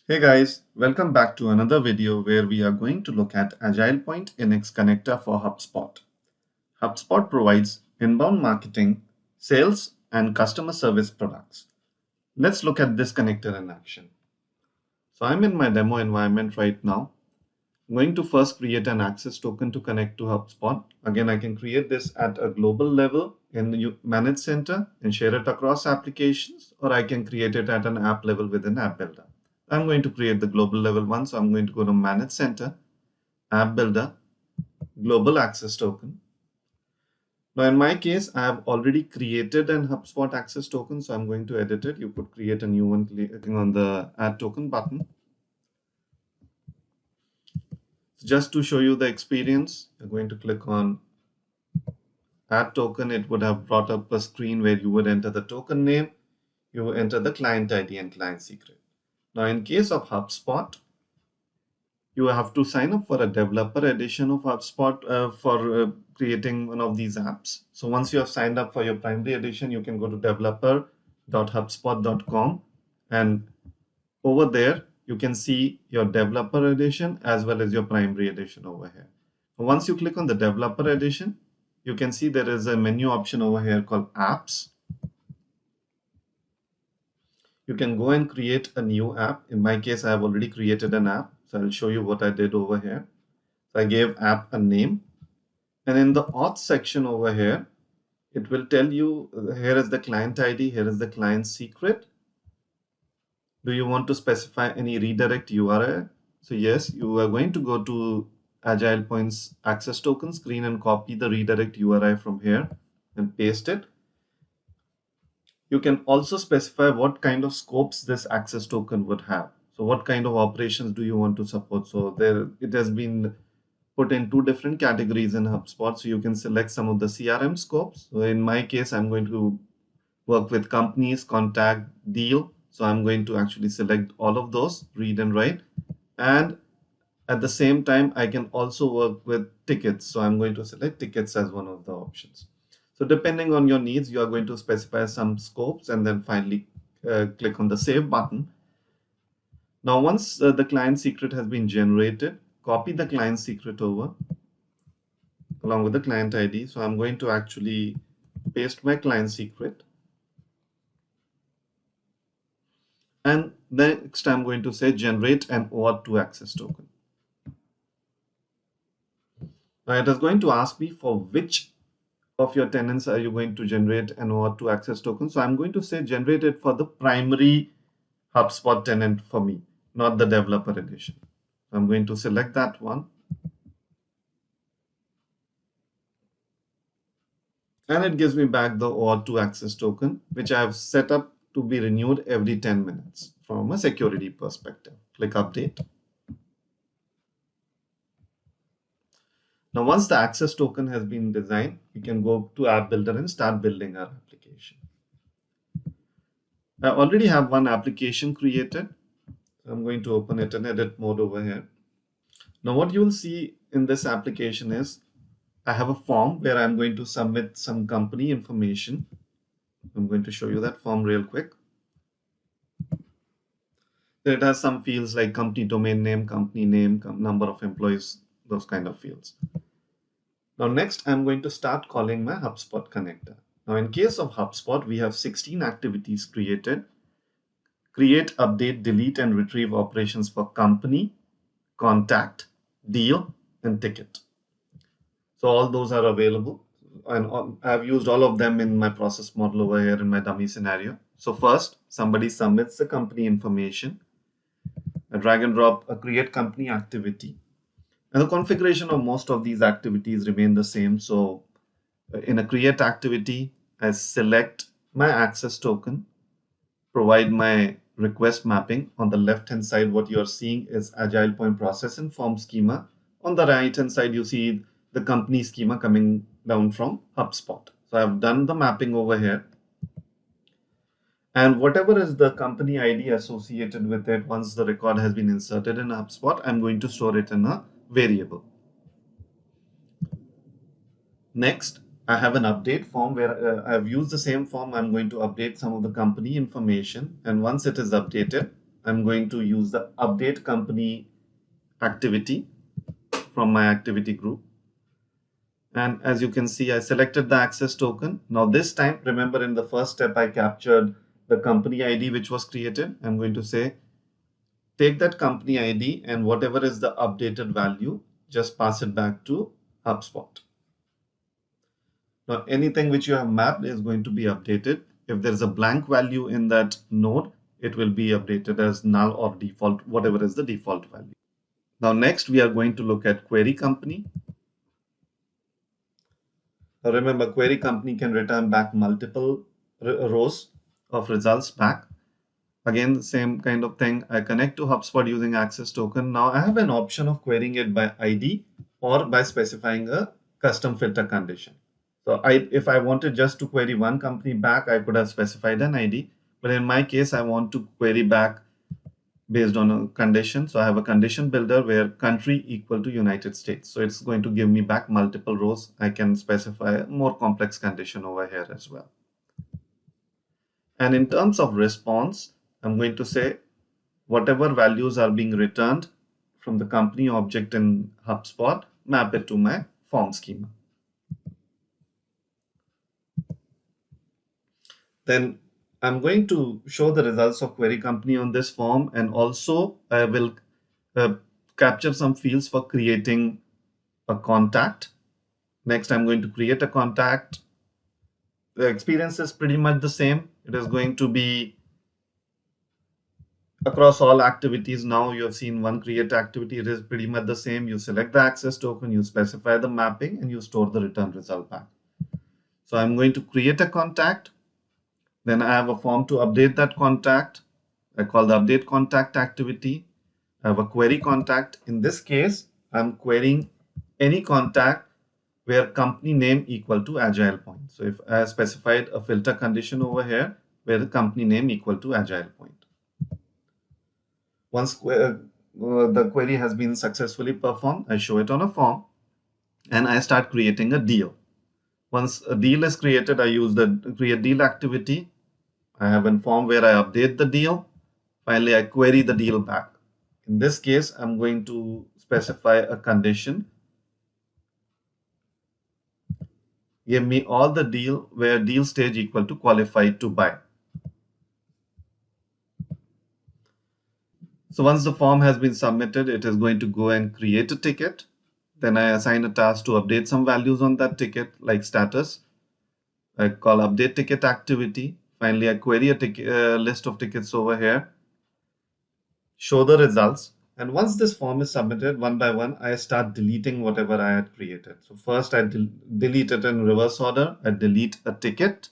Hey guys, welcome back to another video where we are going to look at AgilePoint Index Connector for HubSpot. HubSpot provides inbound marketing, sales, and customer service products. Let's look at this connector in action. So I'm in my demo environment right now. I'm going to first create an access token to connect to HubSpot. Again, I can create this at a global level in the Manage Center and share it across applications, or I can create it at an app level within App Builder. I'm going to create the global level one, so I'm going to go to Manage Center, App Builder, Global Access Token. Now, in my case, I have already created an HubSpot access token, so I'm going to edit it. You could create a new one clicking on the Add Token button. Just to show you the experience, you're going to click on Add Token. It would have brought up a screen where you would enter the token name, you would enter the client ID and client secret. Now, in case of HubSpot, you have to sign up for a developer edition of HubSpot for creating one of these apps. So once you have signed up for your primary edition, you can go to developer.hubspot.com, and over there you can see your developer edition as well as your primary edition over here. Once you click on the developer edition, you can see there is a menu option over here called apps. You can go and create a new app. In my case, I have already created an app. So I'll show you what I did over here. So I gave app a name. And in the auth section over here, it will tell you here is the client ID, here is the client secret. Do you want to specify any redirect URL? So yes, you are going to go to AgilePoint's access token screen and copy the redirect URI from here and paste it. You can also specify what kind of scopes this access token would have. So what kind of operations do you want to support? So there it has been put in two different categories in HubSpot. So you can select some of the CRM scopes. So in my case, I'm going to work with companies, contact, deal. So I'm going to actually select all of those, read and write. And at the same time, I can also work with tickets. So I'm going to select tickets as one of the options. So depending on your needs, you are going to specify some scopes and then finally click on the save button. Now, once the client secret has been generated, copy the client secret over along with the client ID. So I'm going to actually paste my client secret. And next I'm going to say generate an OAuth2 access token. Now it is going to ask me for which of your tenants are you going to generate an OAuth2 access token. So I'm going to say generate it for the primary HubSpot tenant for me, not the developer edition. So I'm going to select that one. And it gives me back the OAuth2 access token, which I have set up to be renewed every 10 minutes from a security perspective. Click update. Now, once the access token has been designed, you can go to App Builder and start building our application. I already have one application created. I'm going to open it in edit mode over here. Now, what you will see in this application is I have a form where I'm going to submit some company information. I'm going to show you that form real quick. It has some fields like company domain name, number of employees, those kind of fields. Now, next, I'm going to start calling my HubSpot connector. Now, in case of HubSpot, we have 16 activities created. Create, update, delete, and retrieve operations for company, contact, deal, and ticket. So all those are available. And I've used all of them in my process model over here in my dummy scenario. So first, somebody submits the company information. I drag and drop a create company activity. And the configuration of most of these activities remain the same. So in a create activity, I select my access token, provide my request mapping. On the left hand side, what you're seeing is AgilePoint process and form schema. On the right hand side, you see the company schema coming down from HubSpot. So I've done the mapping over here. And whatever is the company ID associated with it, once the record has been inserted in HubSpot, I'm going to store it in a variable. Next, I have an update form where I've used the same form. I'm going to update some of the company information. And once it is updated, I'm going to use the update company activity from my activity group. And as you can see, I selected the access token. Now this time, remember in the first step, I captured the company ID which was created. I'm going to say, take that company ID and whatever is the updated value, just pass it back to HubSpot. Now anything which you have mapped is going to be updated. If there's a blank value in that node, it will be updated as null or default, whatever is the default value. Now next, we are going to look at query company. Now remember, query company can return back multiple rows of results back. Again, the same kind of thing. I connect to HubSpot using access token. Now I have an option of querying it by ID or by specifying a custom filter condition. So if I wanted just to query one company back, I could have specified an ID. But in my case, I want to query back based on a condition. So I have a condition builder where country equal to United States. So it's going to give me back multiple rows. I can specify a more complex condition over here as well. And in terms of response, I'm going to say whatever values are being returned from the company object in HubSpot, map it to my form schema. Then I'm going to show the results of query company on this form, and also I will capture some fields for creating a contact. Next, I'm going to create a contact. The experience is pretty much the same. It is going to be across all activities. Now you have seen one create activity. It is pretty much the same. You select the access token, you specify the mapping, and you store the return result back. So I'm going to create a contact. Then I have a form to update that contact. I call the update contact activity. I have a query contact. In this case, I'm querying any contact where company name equal to AgilePoint. So if I specified a filter condition over here where the company name equal to AgilePoint. Once the query has been successfully performed, I show it on a form and I start creating a deal. Once a deal is created, I use the create deal activity. I have a form where I update the deal. Finally, I query the deal back. In this case, I'm going to specify a condition. Give me all the deal where deal stage equal to qualified to buy. So once the form has been submitted, it is going to go and create a ticket. Then I assign a task to update some values on that ticket, like status. I call update ticket activity. Finally, I query a list of tickets over here. Show the results. And once this form is submitted one by one, I start deleting whatever I had created. So first I delete it in reverse order. I delete a ticket.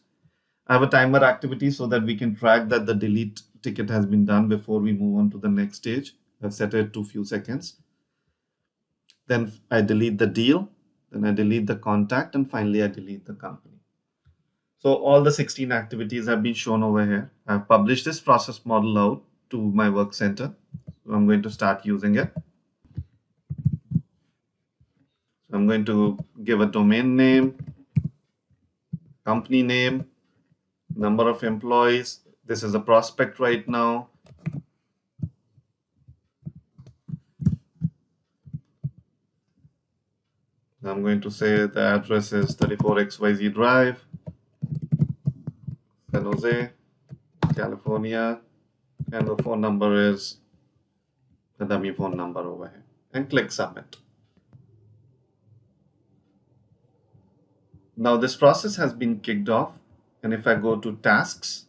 I have a timer activity so that we can track that the delete ticket has been done before we move on to the next stage. I've set it to a few seconds. Then I delete the deal. Then I delete the contact. And finally, I delete the company. So all the 16 activities have been shown over here. I've published this process model out to my work center. So I'm going to start using it. So I'm going to give a domain name, company name, number of employees. This is a prospect right now. I'm going to say the address is 34XYZ Drive, San Jose, California, and the phone number is the dummy phone number over here, and click submit. Now this process has been kicked off, and if I go to tasks,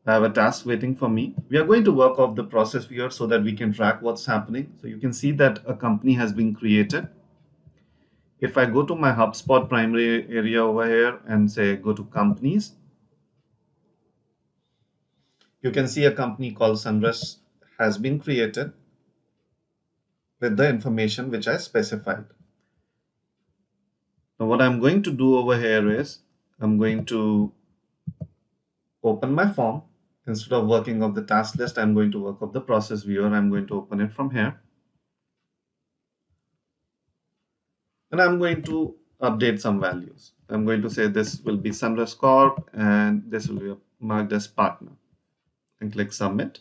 I have a task waiting for me. We are going to work off the process viewer so that we can track what's happening. So you can see that a company has been created. If I go to my HubSpot primary area over here and say go to companies, you can see a company called Sunrest has been created with the information which I specified. Now what I'm going to do over here is I'm going to open my form. Instead of working off the task list, I'm going to work off the process viewer. I'm going to open it from here. And I'm going to update some values. I'm going to say this will be Sunrest Corp and this will be marked as partner, and click submit.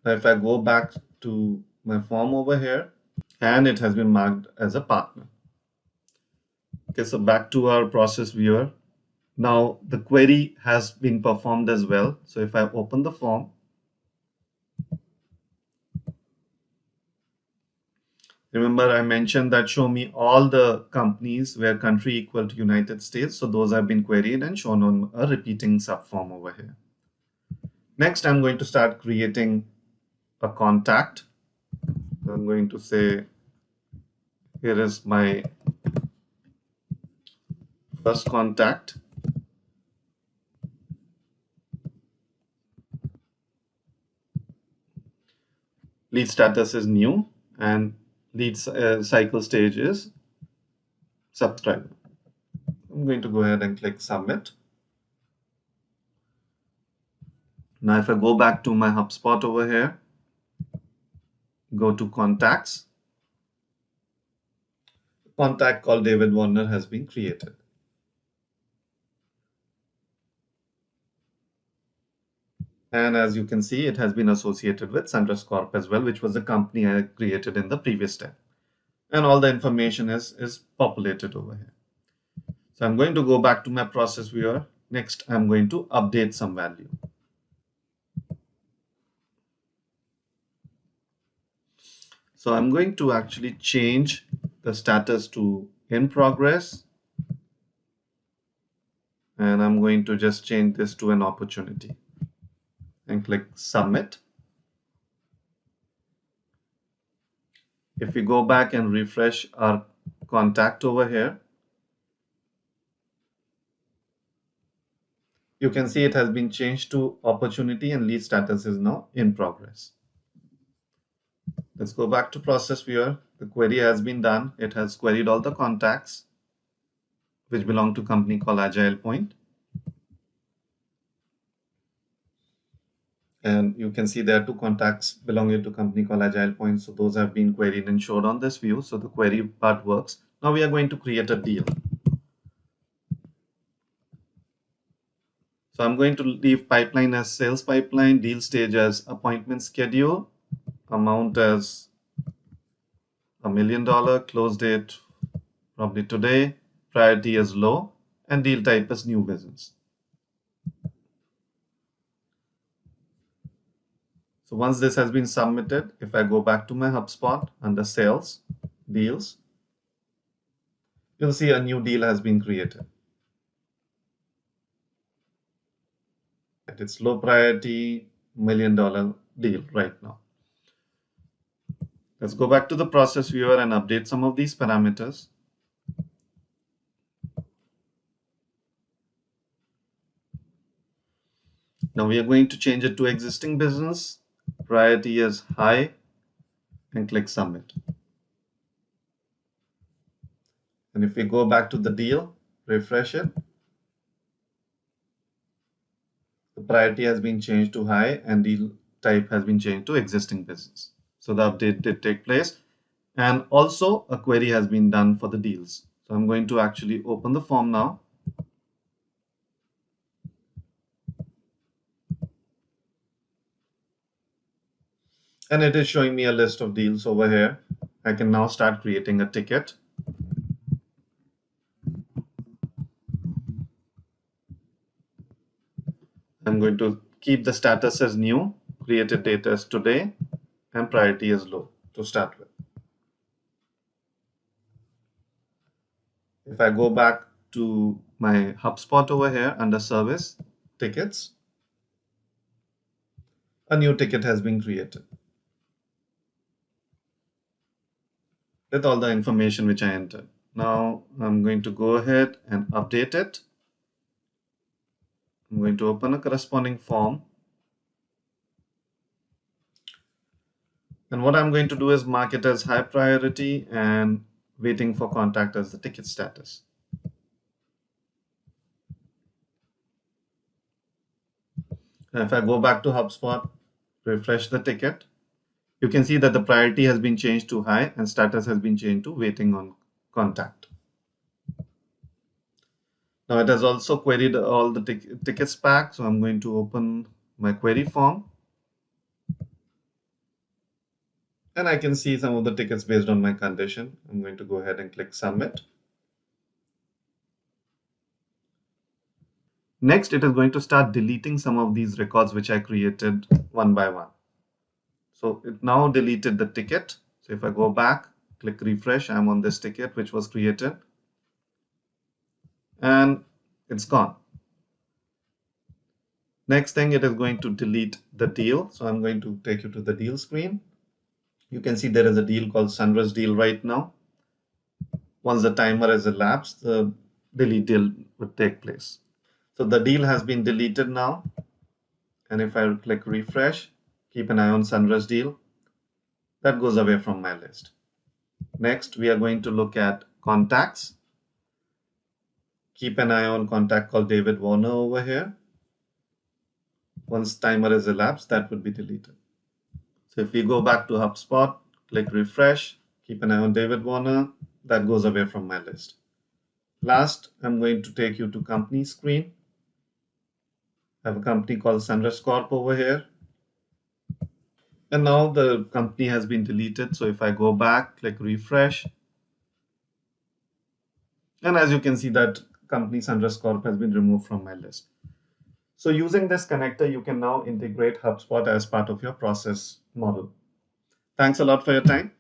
Now if I go back to my form over here, and it has been marked as a partner. Okay, so back to our process viewer. Now the query has been performed as well. So if I open the form, remember I mentioned that show me all the companies where country equal to United States. So those have been queried and shown on a repeating subform over here. Next, I'm going to start creating a contact. I'm going to say, here is my first contact. Lead status is new and lead cycle stage is subscriber. I'm going to go ahead and click submit. Now if I go back to my HubSpot over here, go to contacts, contact called David Warner has been created. And as you can see, it has been associated with Suntrust Corp as well, which was the company I created in the previous step. And all the information is populated over here. So I'm going to go back to my process viewer. Next, I'm going to update some value. So I'm going to actually change the status to in progress. And I'm going to just change this to an opportunity and click submit. If we go back and refresh our contact over here, you can see it has been changed to opportunity and lead status is now in progress. Let's go back to process viewer. The query has been done. It has queried all the contacts which belong to a company called AgilePoint. And you can see there are two contacts belonging to a company called AgilePoint. So those have been queried and showed on this view. So the query part works. Now we are going to create a deal. So I'm going to leave pipeline as sales pipeline, deal stage as appointment schedule, amount as $1 million, close date probably today, priority is low, and deal type is new business. So once this has been submitted, if I go back to my HubSpot under sales, deals, you'll see a new deal has been created. It's low priority, $1 million deal right now. Let's go back to the process viewer and update some of these parameters. Now we are going to change it to existing business. Priority is high and click submit. And if we go back to the deal, refresh it, the priority has been changed to high and deal type has been changed to existing business. So the update did take place. And also a query has been done for the deals. So I'm going to actually open the form now. And it is showing me a list of deals over here. I can now start creating a ticket. I'm going to keep the status as new, created date as today, and priority is low to start with. If I go back to my HubSpot over here under service, tickets, a new ticket has been created with all the information which I entered. Now I'm going to go ahead and update it. I'm going to open a corresponding form. And what I'm going to do is mark it as high priority and waiting for contact as the ticket status. And if I go back to HubSpot, refresh the ticket, you can see that the priority has been changed to high and status has been changed to waiting on contact. Now it has also queried all the tickets back. So I'm going to open my query form. And I can see some of the tickets based on my condition. I'm going to go ahead and click submit. Next, it is going to start deleting some of these records which I created one by one. So it now deleted the ticket. So if I go back, click refresh, I'm on this ticket which was created, and it's gone. Next thing, it is going to delete the deal. So I'm going to take you to the deal screen. You can see there is a deal called Sunrise deal right now. Once the timer has elapsed, the delete deal would take place. So the deal has been deleted now. And if I click refresh, keep an eye on Sunrise deal, that goes away from my list. Next, we are going to look at contacts. Keep an eye on contact called David Warner over here. Once timer is elapsed, that would be deleted. So if we go back to HubSpot, click refresh, keep an eye on David Warner, that goes away from my list. Last, I'm going to take you to company screen. I have a company called Sunrise Corp over here. And now the company has been deleted. So if I go back, click refresh. And as you can see, that company Sunrise Corp has been removed from my list. So using this connector, you can now integrate HubSpot as part of your process model. Thanks a lot for your time.